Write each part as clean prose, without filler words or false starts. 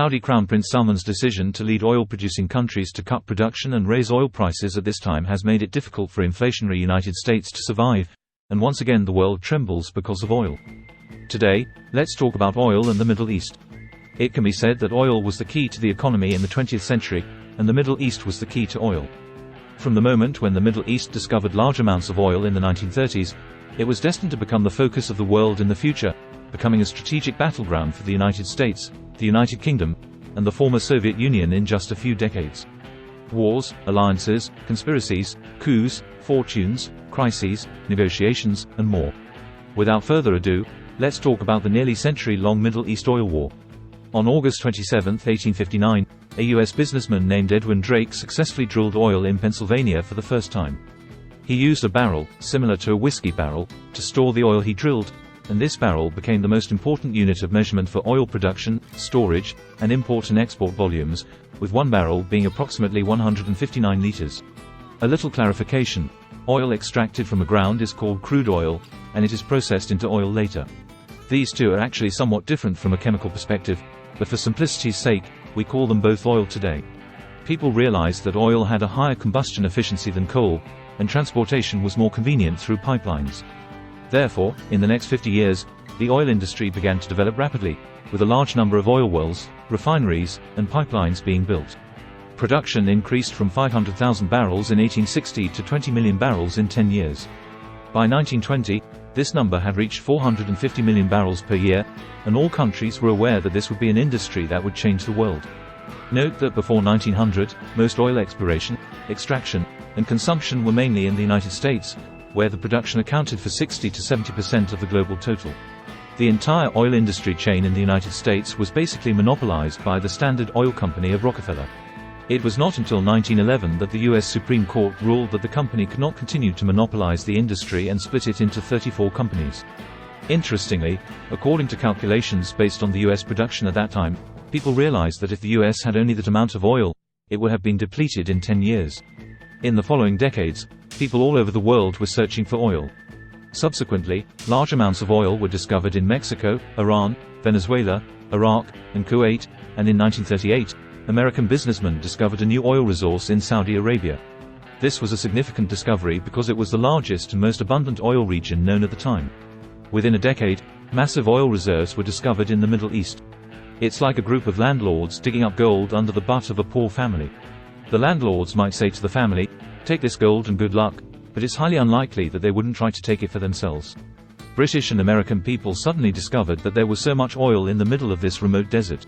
Saudi Crown Prince Salman's decision to lead oil-producing countries to cut production and raise oil prices at this time has made it difficult for inflationary United States to survive, and once again the world trembles because of oil. Today, let's talk about oil and the Middle East. It can be said that oil was the key to the economy in the 20th century, and the Middle East was the key to oil. From the moment when the Middle East discovered large amounts of oil in the 1930s, it was destined to become the focus of the world in the future, becoming a strategic battleground for the United States, the United Kingdom, and the former Soviet Union in just a few decades. Wars, alliances, conspiracies, coups, fortunes, crises, negotiations, and more. Without further ado, let's talk about the nearly century-long Middle East oil war. On August 27, 1859, a U.S. businessman named Edwin Drake successfully drilled oil in Pennsylvania for the first time. He used a barrel, similar to a whiskey barrel, to store the oil he drilled, and this barrel became the most important unit of measurement for oil production, storage, and import and export volumes, with one barrel being approximately 159 liters. A little clarification: oil extracted from the ground is called crude oil, and it is processed into oil later. These two are actually somewhat different from a chemical perspective, but for simplicity's sake, we call them both oil today. People realized that oil had a higher combustion efficiency than coal, and transportation was more convenient through pipelines. Therefore, in the next 50 years, the oil industry began to develop rapidly, with a large number of oil wells, refineries, and pipelines being built. Production increased from 500,000 barrels in 1860 to 20 million barrels in 10 years. By 1920, this number had reached 450 million barrels per year, and all countries were aware that this would be an industry that would change the world. Note that before 1900, most oil exploration, extraction, and consumption were mainly in the United States, where the production accounted for 60 to 70% of the global total. The entire oil industry chain in the United States was basically monopolized by the Standard Oil Company of Rockefeller. It was not until 1911 that the U.S. Supreme Court ruled that the company could not continue to monopolize the industry and split it into 34 companies. Interestingly, according to calculations based on the U.S. production at that time, people realized that if the U.S. had only that amount of oil, it would have been depleted in 10 years. In the following decades, people all over the world were searching for oil. Subsequently, large amounts of oil were discovered in Mexico, Iran, Venezuela, Iraq, and Kuwait, and in 1938, American businessmen discovered a new oil resource in Saudi Arabia. This was a significant discovery because it was the largest and most abundant oil region known at the time. Within a decade, massive oil reserves were discovered in the Middle East. It's like a group of landlords digging up gold under the butt of a poor family. The landlords might say to the family, "Take this gold and good luck," but it's highly unlikely that they wouldn't try to take it for themselves. British and American people suddenly discovered that there was so much oil in the middle of this remote desert.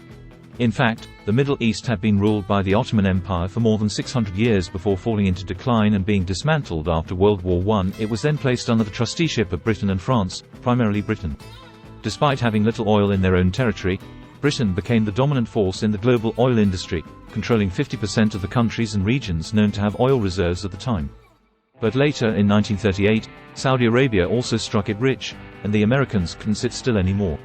In fact, the Middle East had been ruled by the Ottoman Empire for more than 600 years before falling into decline and being dismantled after World War I. It was then placed under the trusteeship of Britain and France, primarily Britain. Despite having little oil in their own territory, Britain became the dominant force in the global oil industry, controlling 50% of the countries and regions known to have oil reserves at the time. But later in 1938, Saudi Arabia also struck it rich, and the Americans couldn't sit still anymore.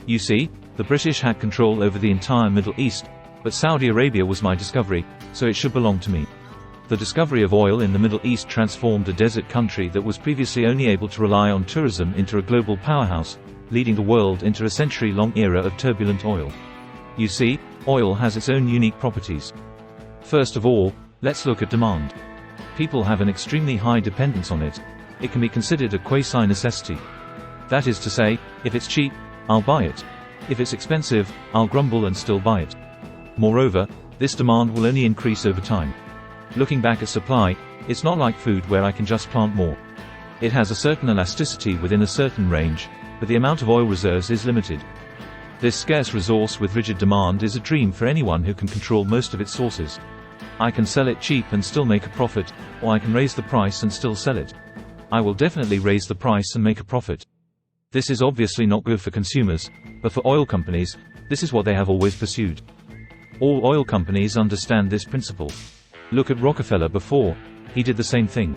You see, the British had control over the entire Middle East, but Saudi Arabia was my discovery, so it should belong to me. The discovery of oil in the Middle East transformed a desert country that was previously only able to rely on tourism into a global powerhouse, leading the world into a century-long era of turbulent oil. You see, oil has its own unique properties. First of all, let's look at demand. People have an extremely high dependence on it. It can be considered a quasi-necessity. That is to say, if it's cheap, I'll buy it. If it's expensive, I'll grumble and still buy it. Moreover, this demand will only increase over time. Looking back at supply, it's not like food where I can just plant more. It has a certain elasticity within a certain range, but the amount of oil reserves is limited. This scarce resource with rigid demand is a dream for anyone who can control most of its sources. I can sell it cheap and still make a profit, or I can raise the price and still sell it. I will definitely raise the price and make a profit. This is obviously not good for consumers, but for oil companies, this is what they have always pursued. All oil companies understand this principle. Look at Rockefeller before, he did the same thing.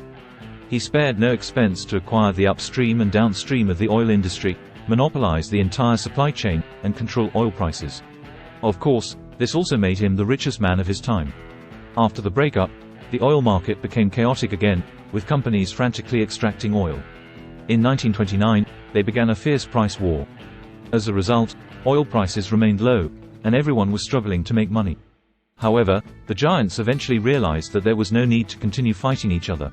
He spared no expense to acquire the upstream and downstream of the oil industry, monopolize the entire supply chain, and control oil prices. Of course, this also made him the richest man of his time. After the breakup, the oil market became chaotic again, with companies frantically extracting oil. In 1929, they began a fierce price war. As a result, oil prices remained low, and everyone was struggling to make money. However, the giants eventually realized that there was no need to continue fighting each other.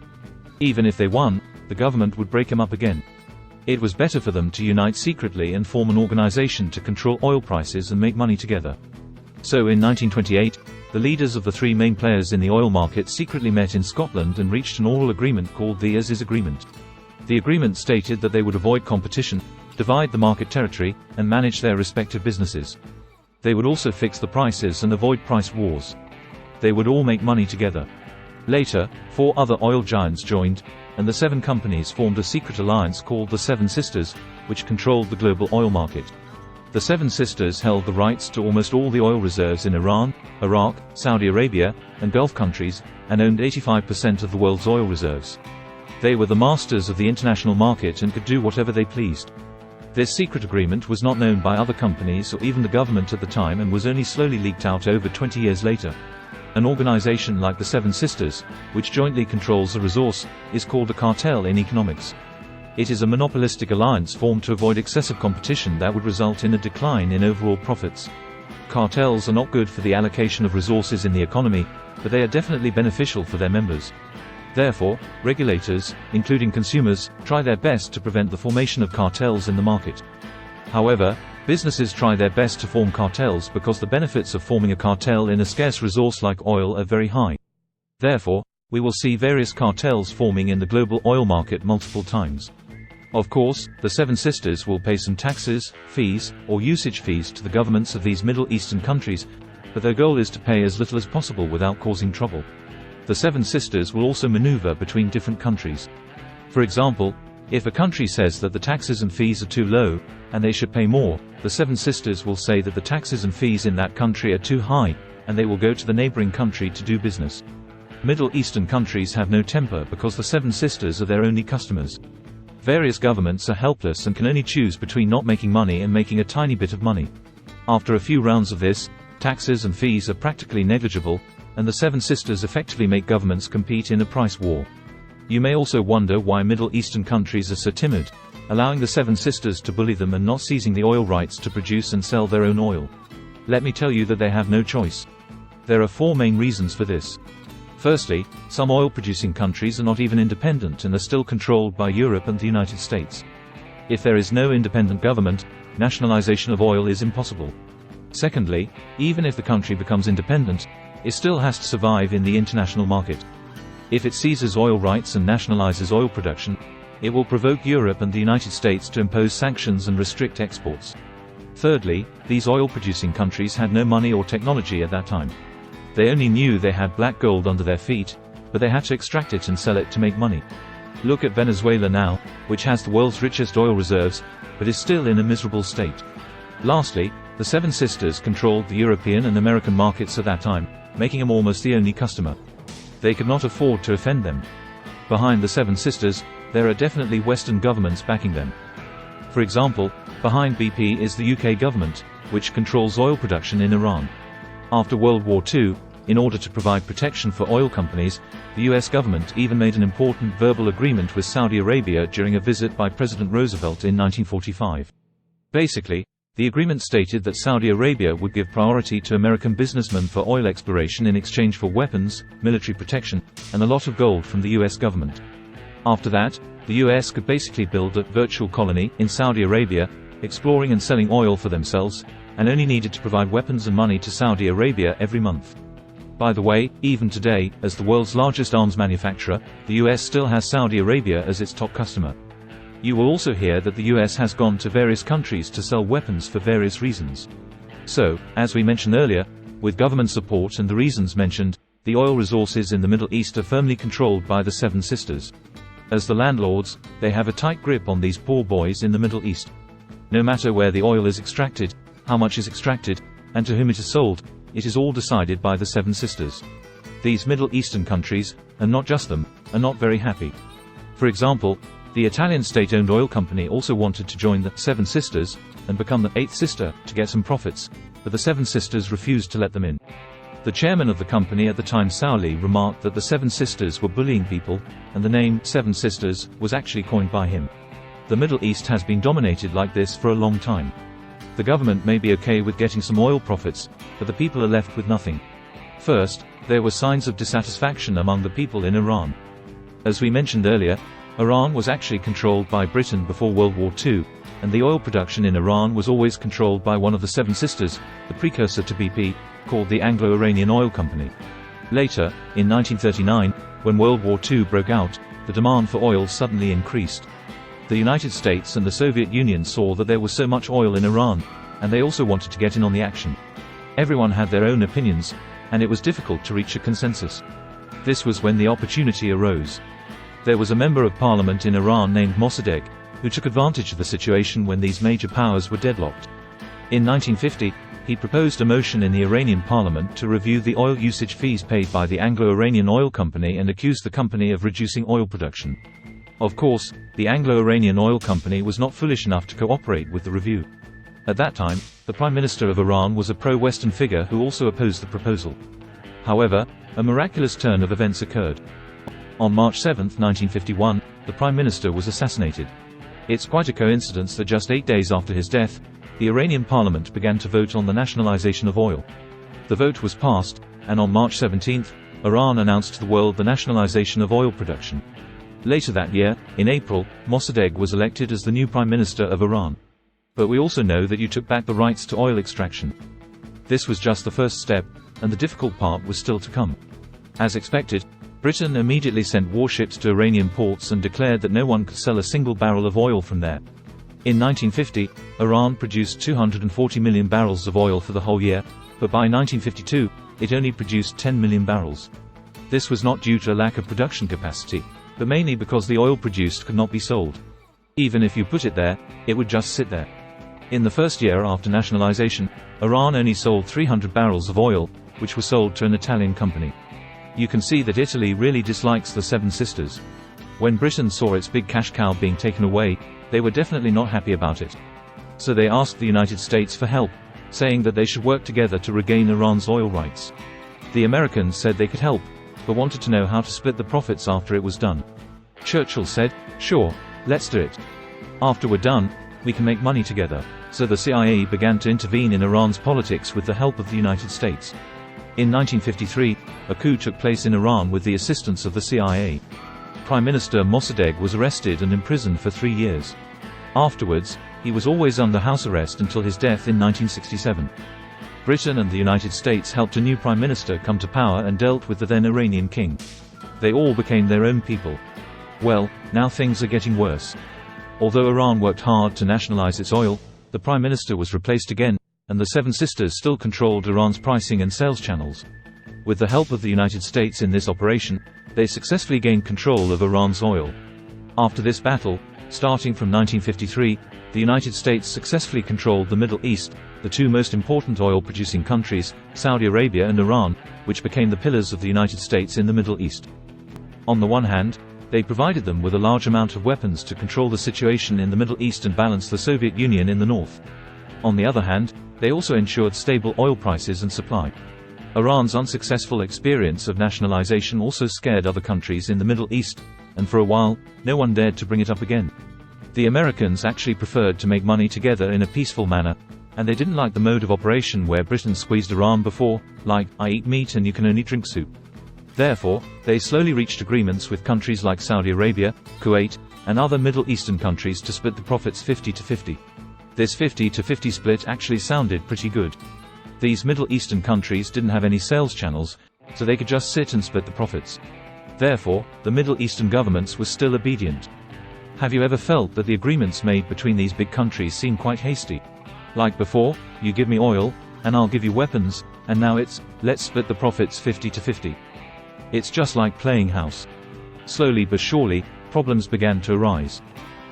Even if they won, the government would break them up again. It was better for them to unite secretly and form an organization to control oil prices and make money together. So in 1928, the leaders of the three main players in the oil market secretly met in Scotland and reached an oral agreement called the As-Is Agreement. The agreement stated that they would avoid competition, divide the market territory, and manage their respective businesses. They would also fix the prices and avoid price wars. They would all make money together. Later, 4 other oil giants joined, and the 7 companies formed a secret alliance called the Seven Sisters, which controlled the global oil market. The Seven Sisters held the rights to almost all the oil reserves in Iran, Iraq, Saudi Arabia, and Gulf countries, and owned 85% of the world's oil reserves. They were the masters of the international market and could do whatever they pleased. This secret agreement was not known by other companies or even the government at the time and was only slowly leaked out over 20 years later. An organization like the Seven Sisters, which jointly controls a resource, is called a cartel in economics. It is a monopolistic alliance formed to avoid excessive competition that would result in a decline in overall profits. Cartels are not good for the allocation of resources in the economy, but they are definitely beneficial for their members. Therefore, regulators, including consumers, try their best to prevent the formation of cartels in the market. However, businesses try their best to form cartels because the benefits of forming a cartel in a scarce resource like oil are very high. Therefore, we will see various cartels forming in the global oil market multiple times. Of course, the Seven Sisters will pay some taxes, fees, or usage fees to the governments of these Middle Eastern countries, but their goal is to pay as little as possible without causing trouble. The Seven Sisters will also maneuver between different countries. For example, if a country says that the taxes and fees are too low, and they should pay more, the Seven Sisters will say that the taxes and fees in that country are too high, and they will go to the neighboring country to do business. Middle Eastern countries have no temper because the Seven Sisters are their only customers. Various governments are helpless and can only choose between not making money and making a tiny bit of money. After a few rounds of this, taxes and fees are practically negligible, and the Seven Sisters effectively make governments compete in a price war. You may also wonder why Middle Eastern countries are so timid, allowing the Seven Sisters to bully them and not seizing the oil rights to produce and sell their own oil. Let me tell you that they have no choice. There are 4 main reasons for this. Firstly, some oil-producing countries are not even independent and are still controlled by Europe and the United States. If there is no independent government, nationalization of oil is impossible. Secondly, even if the country becomes independent, it still has to survive in the international market. If it seizes oil rights and nationalizes oil production, it will provoke Europe and the United States to impose sanctions and restrict exports. Thirdly, these oil-producing countries had no money or technology at that time. They only knew they had black gold under their feet, but they had to extract it and sell it to make money. Look at Venezuela now, which has the world's richest oil reserves, but is still in a miserable state. Lastly, the Seven Sisters controlled the European and American markets at that time, making them almost the only customer. They could not afford to offend them. Behind the Seven Sisters, there are definitely Western governments backing them. For example, behind BP is the UK government, which controls oil production in Iran. After World War II, in order to provide protection for oil companies, the US government even made an important verbal agreement with Saudi Arabia during a visit by President Roosevelt in 1945. Basically, the agreement stated that Saudi Arabia would give priority to American businessmen for oil exploration in exchange for weapons, military protection, and a lot of gold from the US government. After that, the US could basically build a virtual colony in Saudi Arabia, exploring and selling oil for themselves, and only needed to provide weapons and money to Saudi Arabia every month. By the way, even today, as the world's largest arms manufacturer, the US still has Saudi Arabia as its top customer. You will also hear that the US has gone to various countries to sell weapons for various reasons. So, as we mentioned earlier, with government support and the reasons mentioned, the oil resources in the Middle East are firmly controlled by the Seven Sisters. As the landlords, they have a tight grip on these poor boys in the Middle East. No matter where the oil is extracted, how much is extracted, and to whom it is sold, it is all decided by the Seven Sisters. These Middle Eastern countries, and not just them, are not very happy. For example, the Italian state-owned oil company also wanted to join the Seven Sisters and become the 8th sister to get some profits, but the Seven Sisters refused to let them in. The chairman of the company at the time, Sauli, remarked that the Seven Sisters were bullying people, and the name Seven Sisters was actually coined by him. The Middle East has been dominated like this for a long time. The government may be okay with getting some oil profits, but the people are left with nothing. First, there were signs of dissatisfaction among the people in Iran. As we mentioned earlier, Iran was actually controlled by Britain before World War II, and the oil production in Iran was always controlled by one of the Seven Sisters, the precursor to BP, called the Anglo-Iranian Oil Company. Later, in 1939, when World War II broke out, the demand for oil suddenly increased. The United States and the Soviet Union saw that there was so much oil in Iran, and they also wanted to get in on the action. Everyone had their own opinions, and it was difficult to reach a consensus. This was when the opportunity arose. There was a member of parliament in Iran named Mossadegh, who took advantage of the situation when these major powers were deadlocked. In 1950, he proposed a motion in the Iranian parliament to review the oil usage fees paid by the Anglo-Iranian Oil Company and accused the company of reducing oil production. Of course, the Anglo-Iranian Oil Company was not foolish enough to cooperate with the review. At that time, the Prime Minister of Iran was a pro-Western figure who also opposed the proposal. However, a miraculous turn of events occurred. On March 7, 1951, the Prime Minister was assassinated. It's quite a coincidence that just 8 days after his death, the Iranian parliament began to vote on the nationalization of oil. The vote was passed, and on March 17, Iran announced to the world the nationalization of oil production. Later that year, in April, Mossadegh was elected as the new Prime Minister of Iran. But we also know that you took back the rights to oil extraction. This was just the first step, and the difficult part was still to come. As expected, Britain immediately sent warships to Iranian ports and declared that no one could sell a single barrel of oil from there. In 1950, Iran produced 240 million barrels of oil for the whole year, but by 1952, it only produced 10 million barrels. This was not due to a lack of production capacity, but mainly because the oil produced could not be sold. Even if you put it there, it would just sit there. In the first year after nationalization, Iran only sold 300 barrels of oil, which were sold to an Italian company. You can see that Italy really dislikes the Seven Sisters. When Britain saw its big cash cow being taken away, they were definitely not happy about it. So they asked the United States for help, saying that they should work together to regain Iran's oil rights. The Americans said they could help, but wanted to know how to split the profits after it was done. Churchill said, "Sure, let's do it. After we're done, we can make money together." So the CIA began to intervene in Iran's politics with the help of the United States. In 1953, a coup took place in Iran with the assistance of the CIA. Prime Minister Mossadegh was arrested and imprisoned for 3 years. Afterwards, he was always under house arrest until his death in 1967. Britain and the United States helped a new prime minister come to power and dealt with the then Iranian king. They all became their own people. Well, now things are getting worse. Although Iran worked hard to nationalize its oil, the prime minister was replaced again, and the Seven Sisters still controlled Iran's pricing and sales channels. With the help of the United States in this operation, they successfully gained control of Iran's oil. After this battle, starting from 1953, the United States successfully controlled the Middle East, the two most important oil-producing countries, Saudi Arabia and Iran, which became the pillars of the United States in the Middle East. On the one hand, they provided them with a large amount of weapons to control the situation in the Middle East and balance the Soviet Union in the north. On the other hand, they also ensured stable oil prices and supply. Iran's unsuccessful experience of nationalization also scared other countries in the Middle East, and for a while, no one dared to bring it up again. The Americans actually preferred to make money together in a peaceful manner, and they didn't like the mode of operation where Britain squeezed Iran before, like, "I eat meat and you can only drink soup." Therefore, they slowly reached agreements with countries like Saudi Arabia, Kuwait, and other Middle Eastern countries to split the profits 50-50. This 50-50 split actually sounded pretty good. These Middle Eastern countries didn't have any sales channels, so they could just sit and split the profits. Therefore, the Middle Eastern governments were still obedient. Have you ever felt that the agreements made between these big countries seem quite hasty? Like before, you give me oil, and I'll give you weapons, and now it's, let's split the profits 50-50. It's just like playing house. Slowly but surely, problems began to arise.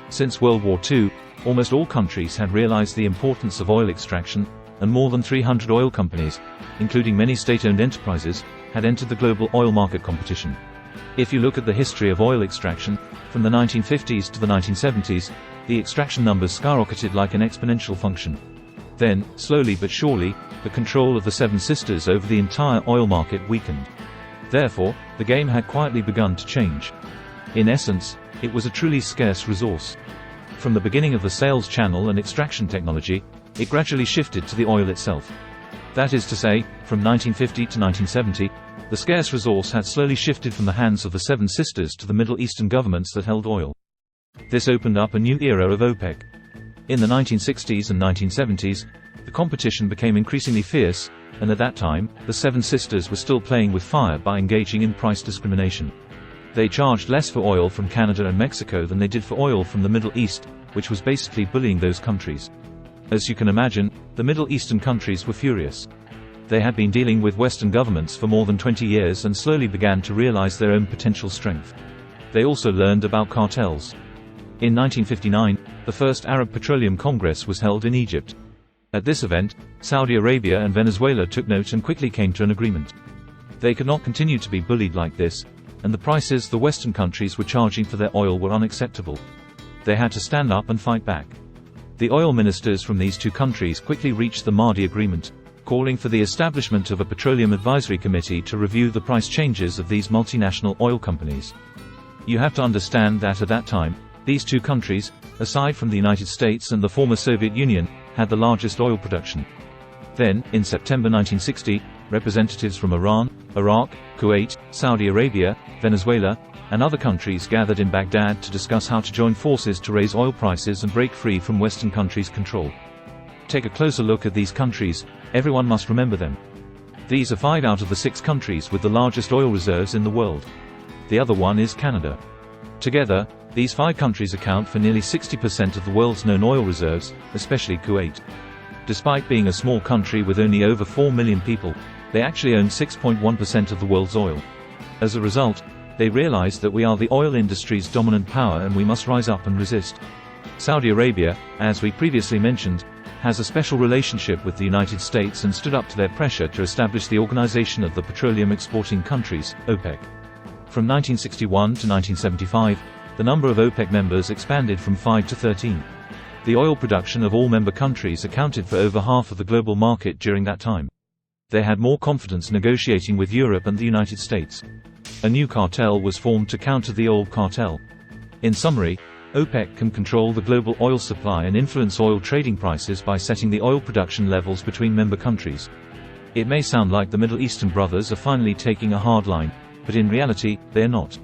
Since World War II, almost all countries had realized the importance of oil extraction, and more than 300 oil companies, including many state-owned enterprises, had entered the global oil market competition. If you look at the history of oil extraction, from the 1950s to the 1970s, the extraction numbers skyrocketed like an exponential function. Then, slowly but surely, the control of the Seven Sisters over the entire oil market weakened. Therefore, the game had quietly begun to change. In essence, it was a truly scarce resource. From the beginning of the sales channel and extraction technology, it gradually shifted to the oil itself. That is to say, from 1950 to 1970, the scarce resource had slowly shifted from the hands of the Seven Sisters to the Middle Eastern governments that held oil. This opened up a new era of OPEC. In the 1960s and 1970s, the competition became increasingly fierce, and at that time, the Seven Sisters were still playing with fire by engaging in price discrimination. They charged less for oil from Canada and Mexico than they did for oil from the Middle East, which was basically bullying those countries. As you can imagine, the Middle Eastern countries were furious. They had been dealing with Western governments for more than 20 years and slowly began to realize their own potential strength. They also learned about cartels. In 1959, the first Arab Petroleum Congress was held in Egypt. At this event, Saudi Arabia and Venezuela took note and quickly came to an agreement. They could not continue to be bullied like this, and the prices the Western countries were charging for their oil were unacceptable. They had to stand up and fight back. The oil ministers from these two countries quickly reached the Mahdi Agreement, calling for the establishment of a Petroleum Advisory Committee to review the price changes of these multinational oil companies. You have to understand that at that time, these two countries, aside from the United States and the former Soviet Union, had the largest oil production. Then, in September 1960, representatives from Iran, Iraq, Kuwait, Saudi Arabia, Venezuela, and other countries gathered in Baghdad to discuss how to join forces to raise oil prices and break free from Western countries' control. Take a closer look at these countries, everyone must remember them. These are 5 out of the 6 countries with the largest oil reserves in the world. The other one is Canada. Together, these 5 countries account for nearly 60% of the world's known oil reserves, especially Kuwait. Despite being a small country with only over 4 million people, they actually own 6.1% of the world's oil. As a result, they realized that we are the oil industry's dominant power and we must rise up and resist. Saudi Arabia, as we previously mentioned, has a special relationship with the United States and stood up to their pressure to establish the Organization of the Petroleum Exporting Countries, OPEC. From 1961 to 1975, the number of OPEC members expanded from 5 to 13. The oil production of all member countries accounted for over half of the global market during that time. They had more confidence negotiating with Europe and the United States. A new cartel was formed to counter the old cartel. In summary, OPEC can control the global oil supply and influence oil trading prices by setting the oil production levels between member countries. It may sound like the Middle Eastern brothers are finally taking a hard line, but in reality, they are not.